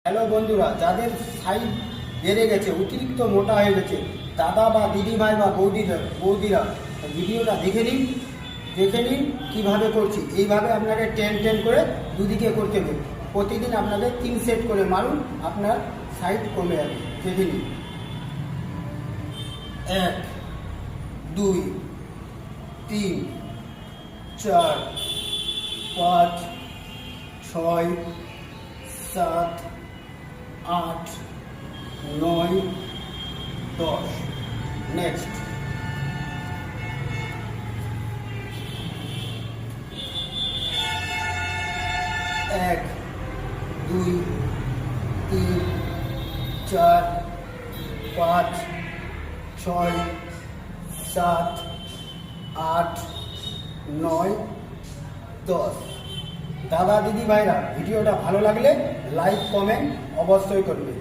Hello বন্ধুরা, যাদের size বেড়ে গেছে, অতিরিক্ত মোটা হয়ে গেছে, দাদা বা দিদিভাই বা বৌদিরা ভিডিওটা দেখে নিন কীভাবে করছি। এইভাবে আপনাকে টেন করে দুদিকে করতে হবে। প্রতিদিন আপনাকে 3 সেট করে মারুন, আপনার সাইজ কমে যাবে। দেখে নিন। 1 2 3 4 5 6 7 8 9 10। নেক্সট। 1 2 3 4 5 6 7 8 9 10। দাদা দিদি ভাইরা, ভিডিওটা ভালো লাগলে লাইক কমেন্ট অবশ্যই করবে।